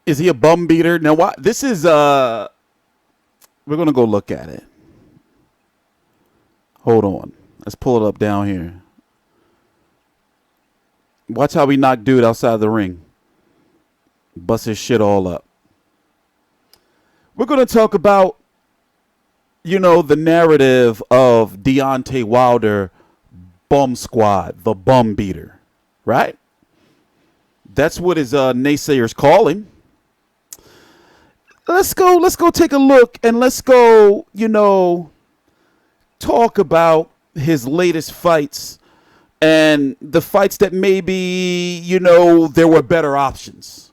Is he a bum beater? Now, why? This is we're gonna go look at it. Hold on. Let's pull it up down here. Watch how we knock dude outside the ring. Bust his shit all up. We're gonna talk about, the narrative of Deontay Wilder, bum squad, the bum beater, right? That's what his naysayers call him. Let's go take a look and let's go, talk about his latest fights and the fights that maybe, there were better options.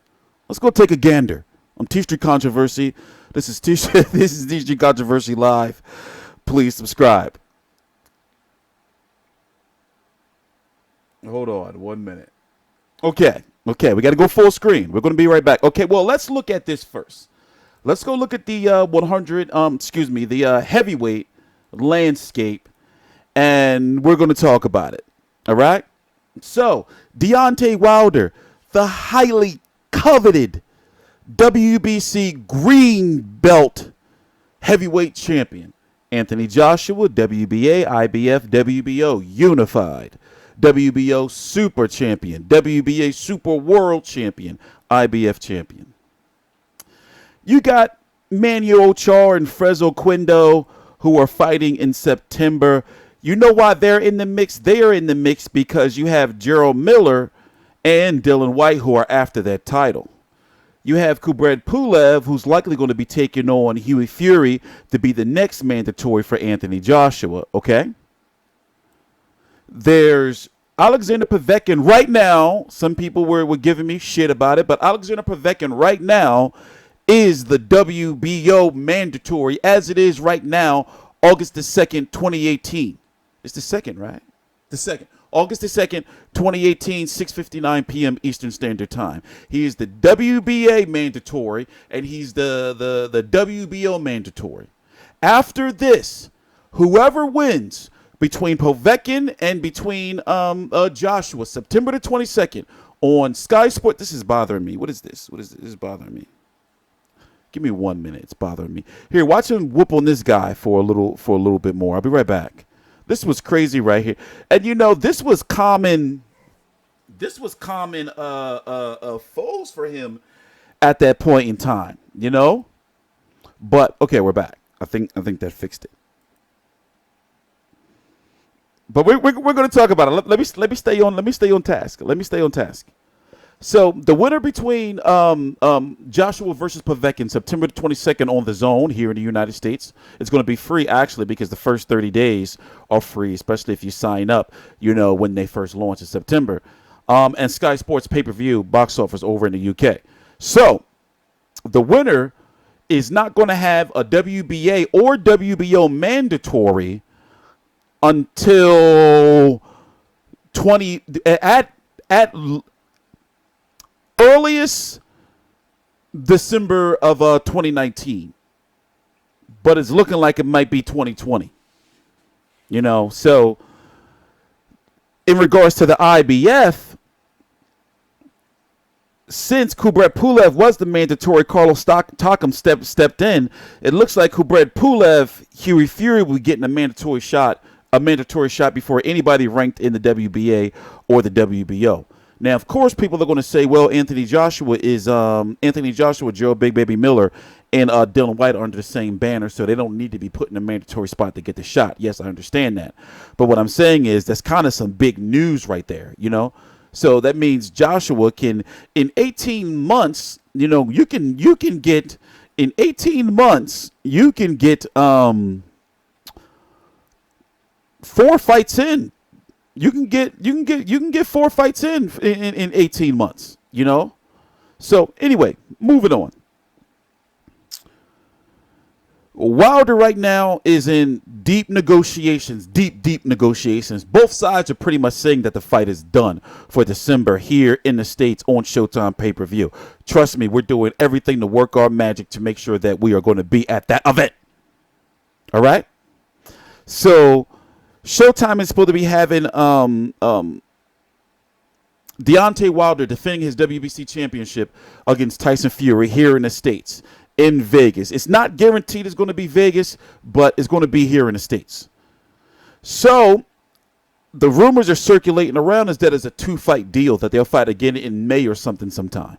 Let's go take a gander. I'm TstreeT Controversy. This is TstreeT Controversy Live. Please subscribe. Hold on 1 minute. Okay, we got to go full screen. We're going to be right back. Okay, well, let's look at this first. Let's go look at the the heavyweight landscape, and we're going to talk about it. All right? So, Deontay Wilder, the highly coveted WBC green belt heavyweight champion. Anthony Joshua, WBA, IBF, WBO unified. WBO super champion. WBA super world champion. IBF champion. You got Manuel Char and Frezo Quindo, who are fighting in September. You know why they're in the mix? They are in the mix because you have Gerald Miller and Dylan White, who are after that title. You have Kubrat Pulev, who's likely going to be taking on Hughie Fury to be the next mandatory for Anthony Joshua, okay? There's Alexander Povetkin right now. Some people were giving me shit about it, but Alexander Povetkin right now is the WBO mandatory as it is right now, August the 2nd, 2018. It's the 2nd, right? The 2nd. August the 2nd, 2018, 6:59 p.m. Eastern Standard Time. He is the WBA mandatory, and he's the WBO mandatory. After this, whoever wins between Povetkin and between Joshua, September the 22nd, on Sky Sport. This is bothering me. What is this? This is bothering me. Give me 1 minute. It's bothering me. Here, watch him whoop on this guy for a little bit more. I'll be right back. This was crazy right here. And this was common foes for him at that point in time, But okay, we're back. I think that fixed it. But we're going to talk about it. Let me stay on task. So the winner between Joshua versus Povetkin, September 22nd on the Zone here in the United States. It's going to be free, actually, because the first 30 days are free, especially if you sign up, when they first launch in September. And Sky Sports pay-per-view box office over in the UK. So the winner is not going to have a WBA or WBO mandatory until at earliest December of 2019, but it's looking like it might be 2020. So in regards to the IBF, since Kubrat Pulev was the mandatory, Carlos Takam stepped in. It looks like Kubrat Pulev, Hughie Fury will be getting a mandatory shot before anybody ranked in the WBA or the WBO. Now, of course, people are going to say, well, Anthony Joshua, Joe Big Baby Miller, and Dylan White are under the same banner, so they don't need to be put in a mandatory spot to get the shot. Yes, I understand that. But what I'm saying is that's kind of some big news right there, So that means Joshua can, in 18 months, you can get, in 18 months, you can get 4 fights in. You can get 4 fights in 18 months, So anyway, moving on. Wilder right now is in deep negotiations. Both sides are pretty much saying that the fight is done for December here in the States on Showtime pay-per-view. Trust me, we're doing everything to work our magic to make sure that we are going to be at that event. All right? So Showtime is supposed to be having Deontay Wilder defending his WBC championship against Tyson Fury here in the States, in Vegas. It's not guaranteed it's going to be Vegas, but it's going to be here in the States. So the rumors are circulating around is that it's a 2-fight deal, that they'll fight again in May or something sometime.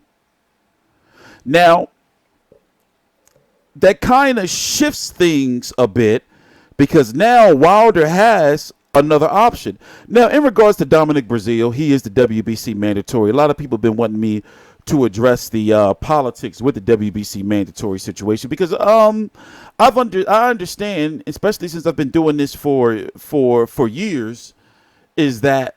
Now, that kind of shifts things a bit because now Wilder has another option. Now, in regards to Dominic Breazeale, he is the WBC mandatory. A lot of people have been wanting me to address the politics with the WBC mandatory situation because I understand, especially since I've been doing this for years, is that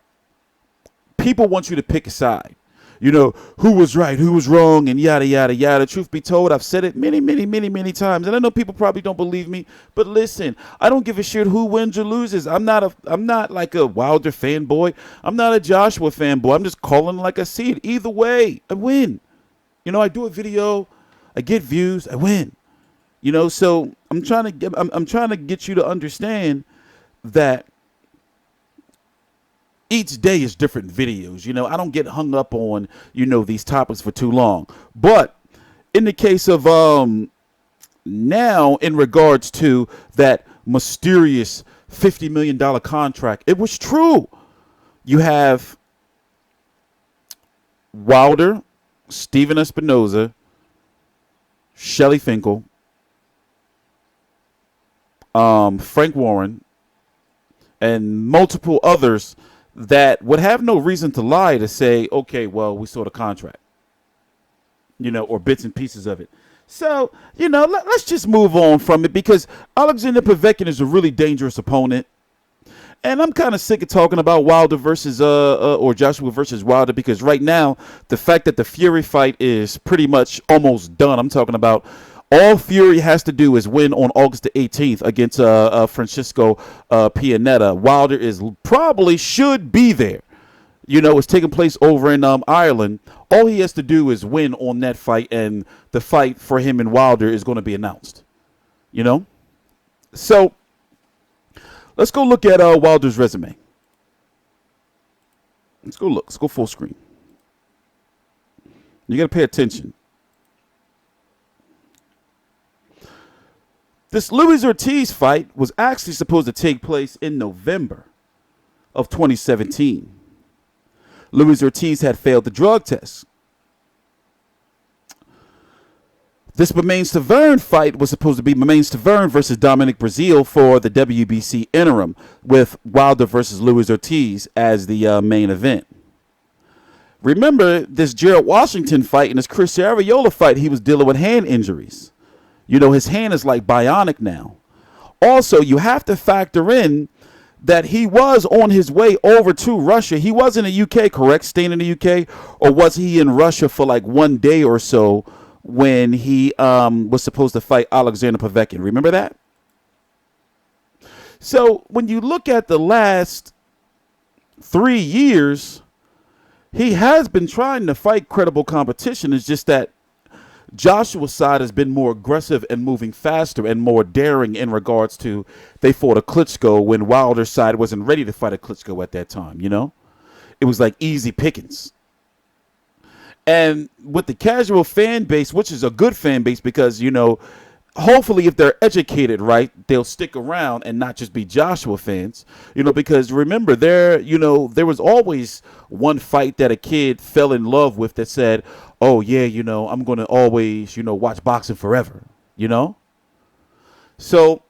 people want you to pick a side. You know, who was right, who was wrong, and yada, yada, yada. Truth be told, I've said it many, many, many, many times. And I know people probably don't believe me. But listen, I don't give a shit who wins or loses. I'm not like a Wilder fanboy. I'm not a Joshua fanboy. I'm just calling like I see it. Either way, I win. You know, I do a video, I get views, I win. You know, so I'm trying to get you to understand that each day is different videos. You know, I don't get hung up on, you know, these topics for too long. But in the case of now, in regards to that mysterious $50 million contract, it was true. You have Wilder, Steven Espinoza, Shelly Finkel, Frank Warren, and multiple others that would have no reason to lie to say, okay, well, we saw the contract, you know, or bits and pieces of it. So, you know, let's just move on from it because Alexander Povetkin is a really dangerous opponent. And I'm kind of sick of talking about Wilder versus or Joshua versus Wilder because right now, the fact that the Fury fight is pretty much almost done. I'm talking about all Fury has to do is win on August the 18th against Francisco Pianetta. Wilder is probably should be there. You know, it's taking place over in Ireland. All he has to do is win on that fight, and the fight for him and Wilder is going to be announced. You know? So, let's go look at Wilder's resume. Let's go look. Let's go full screen. You got to pay attention. This Luis Ortiz fight was actually supposed to take place in November of 2017. Luis Ortiz had failed the drug test. This Bermain Stavern fight was supposed to be Bermain Stavern versus Dominic Breazeale for the WBC interim, with Wilder versus Luis Ortiz as the main event. Remember, this Gerald Washington fight and this Chris Arreola fight, he was dealing with hand injuries. You know, his hand is like bionic now. Also, you have to factor in that he was on his way over to Russia. He was in the UK, correct? Staying in the UK? Or was he in Russia for like 1 day or so when he was supposed to fight Alexander Povetkin? Remember that? So when you look at the last 3 years, he has been trying to fight credible competition. It's just that Joshua's side has been more aggressive and moving faster and more daring in regards to they fought a Klitschko when Wilder's side wasn't ready to fight a Klitschko at that time, you know? It was like easy pickings. And with the casual fan base, which is a good fan base because, you know, hopefully if they're educated right, they'll stick around and not just be Joshua fans, you know, because remember there was always one fight that a kid fell in love with that said, oh yeah, you know, I'm going to always, you know, watch boxing forever, you know? So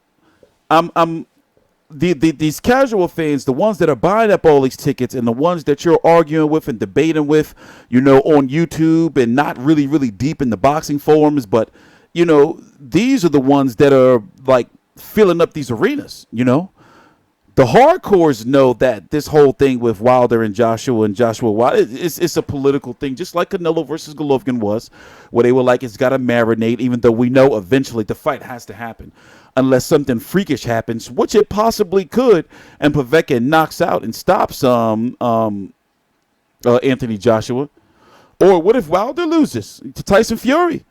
these casual fans, the ones that are buying up all these tickets and the ones that you're arguing with and debating with, you know, on YouTube and not really, really deep in the boxing forums, but you know, these are the ones that are like filling up these arenas, you know. The hardcores know that this whole thing with Wilder and Joshua Wilder, it's a political thing, just like Canelo versus Golovkin was, where they were like, it's got to marinate, even though we know eventually the fight has to happen, unless something freakish happens, which it possibly could, and Povetkin knocks out and stops Anthony Joshua. Or what if Wilder loses to Tyson Fury?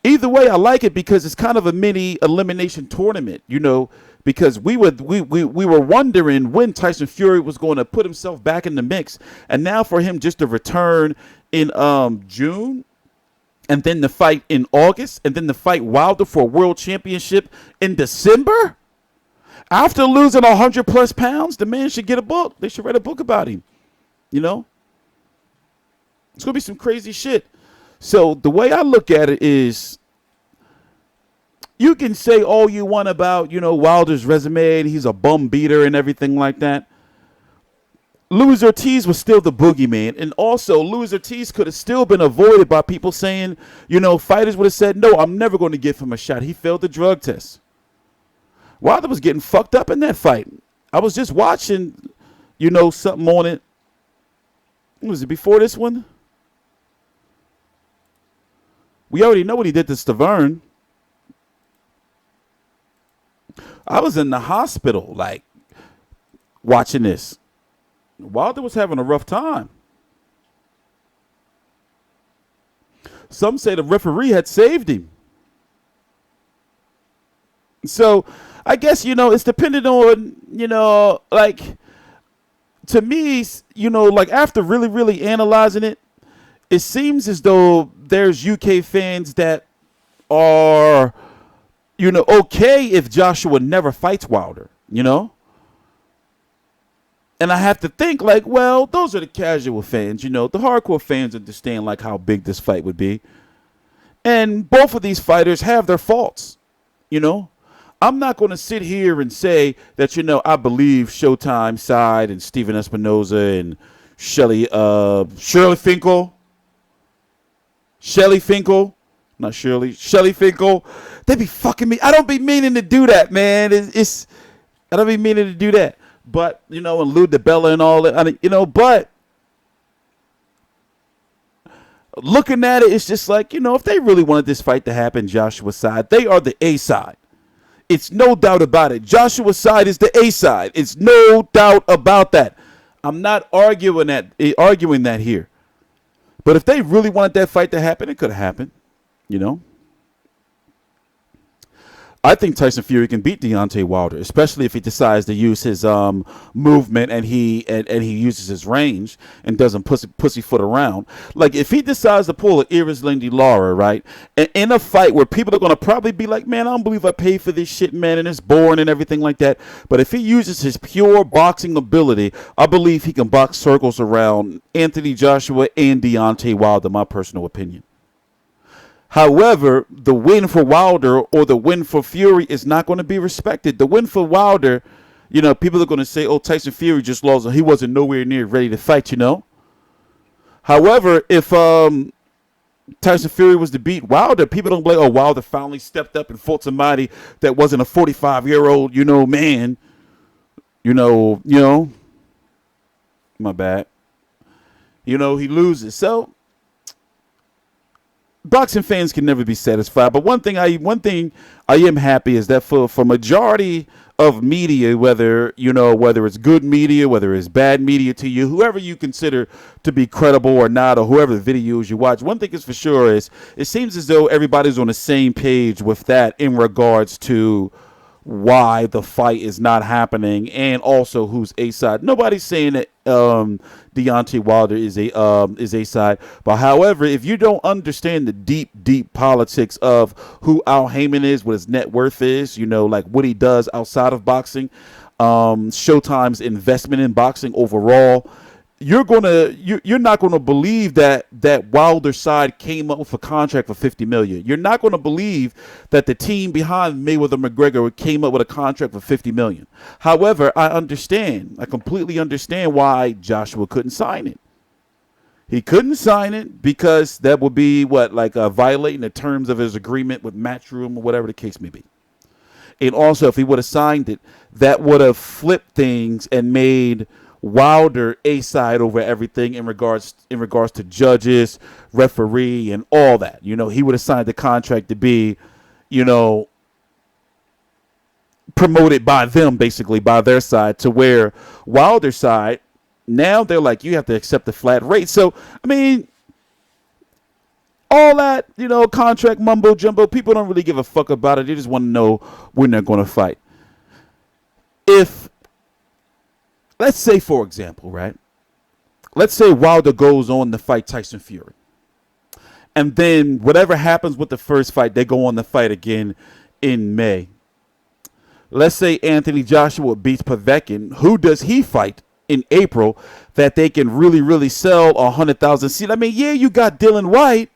Either way, I like it because it's kind of a mini elimination tournament. You know, because we were wondering when Tyson Fury was going to put himself back in the mix, and now for him just to return in June, and then the fight in August, and then the fight Wilder for a world championship in December. After losing 100+ pounds, the man should get a book. They should write a book about him. You know, it's gonna be some crazy shit. So the way I look at it is, you can say all you want about, Wilder's resume, and he's a bum beater and everything like that. Luis Ortiz was still the boogeyman. And also, Luis Ortiz could have still been avoided by people saying, fighters would have said, no, I'm never going to give him a shot. He failed the drug test. Wilder was getting fucked up in that fight. I was just watching, something on it. Was it before this one? We already know what he did to Stavern. I was in the hospital, watching this. Wilder was having a rough time. Some say the referee had saved him. So, I guess, it's dependent on, to me, after really, really analyzing it, it seems as though there's UK fans that are, okay if Joshua never fights Wilder, And I have to think well, those are the casual fans, the hardcore fans understand how big this fight would be. And both of these fighters have their faults, I'm not going to sit here and say that, I believe Showtime side and Steven Espinoza and Shelley Finkel, they be fucking me. I don't be meaning to do that, man. I don't be meaning to do that. But, and Lou DiBella and all that, but looking at it, it's just if they really wanted this fight to happen, Joshua's side, they are the A side. It's no doubt about it. Joshua's side is the A side. It's no doubt about that. I'm not arguing that here. But if they really wanted that fight to happen, it could have happened, I think Tyson Fury can beat Deontay Wilder, especially if he decides to use his movement and he uses his range and doesn't pussyfoot around. If he decides to pull an Iris Lindy Lara, right, and in a fight where people are going to probably be like, man, I don't believe I paid for this shit, man, and it's boring and everything like that. But if he uses his pure boxing ability, I believe he can box circles around Anthony Joshua and Deontay Wilder, my personal opinion. However, the win for Wilder or the win for Fury is not going to be respected. The win for Wilder, people are going to say, oh, Tyson Fury just lost. He wasn't nowhere near ready to fight, However, if Tyson Fury was to beat Wilder, people don't be like, oh, Wilder finally stepped up and fought somebody that wasn't a 45-year-old, man. My bad. He loses. So, boxing fans can never be satisfied, but one thing I am happy is that for majority of media, whether it's good media, whether it's bad media to you, whoever you consider to be credible or not, or whoever videos you watch, one thing is for sure is it seems as though everybody's on the same page with that in regards to why the fight is not happening and also who's A side. Nobody's saying that Deontay Wilder is A side. But however, if you don't understand the deep politics of who Al Heyman is, what his net worth is, what he does outside of boxing, Showtime's investment in boxing overall, you're not gonna believe that Wilder side came up with a contract for $50 million. You're not gonna believe that the team behind Mayweather McGregor came up with a contract for $50 million. However, I completely understand why Joshua couldn't sign it. He couldn't sign it because that would be violating the terms of his agreement with Matchroom or whatever the case may be. And also, if he would have signed it, that would have flipped things and made Wilder A side over everything in regards to judges, referee, and all that. He would have signed the contract to be, promoted by them, basically by their side, to where Wilder's side, now they're like, you have to accept the flat rate. So, I mean, all that, contract mumbo jumbo, people don't really give a fuck about it. They just want to know when they're going to fight. if, let's say, for example, right? Let's say Wilder goes on to fight Tyson Fury. And then whatever happens with the first fight, they go on to fight again in May. Let's say Anthony Joshua beats Povetkin. Who does he fight in April that they can really, really sell 100,000 seats? I mean, yeah, you got Dylan White,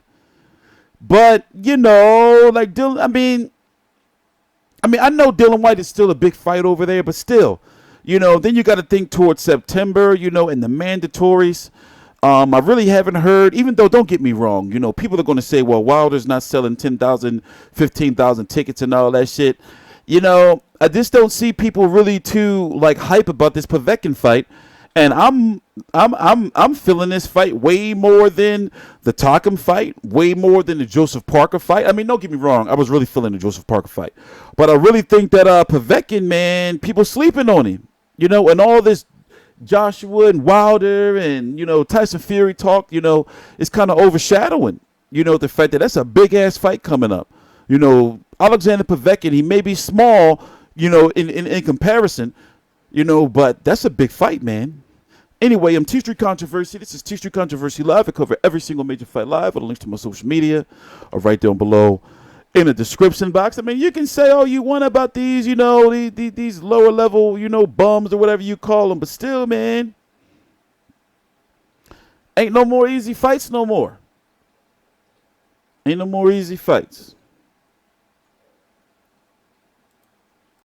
but, you know, like Dylan, I mean, I know Dylan White is still a big fight over there, but still, you know, then you got to think towards September, you know, in the mandatories. I really haven't heard, even though, don't get me wrong, you know, people are going to say, well, Wilder's not selling 10,000, 15,000 tickets and all that shit. You know, I just don't see people really too, like, hype about this Povetkin fight. And I'm feeling this fight way more than the Takam fight, way more than the Joseph Parker fight. I mean, don't get me wrong, I was really feeling the Joseph Parker fight. But I really think that Povetkin, man, people sleeping on him. You know, and all this Joshua and Wilder and, you know, Tyson Fury talk, you know, it's kind of overshadowing, you know, the fact that that's a big-ass fight coming up. You know, Alexander Povetkin, he may be small, you know, in comparison, you know, but that's a big fight, man. Anyway, I'm TstreeT Controversy. This is TstreeT Controversy Live. I cover every single major fight live. All the links to my social media are right down below in the description box. I mean, you can say all you want about these, you know, these lower level, you know, bums or whatever you call them, but still, man, ain't no more easy fights no more. Ain't no more easy fights.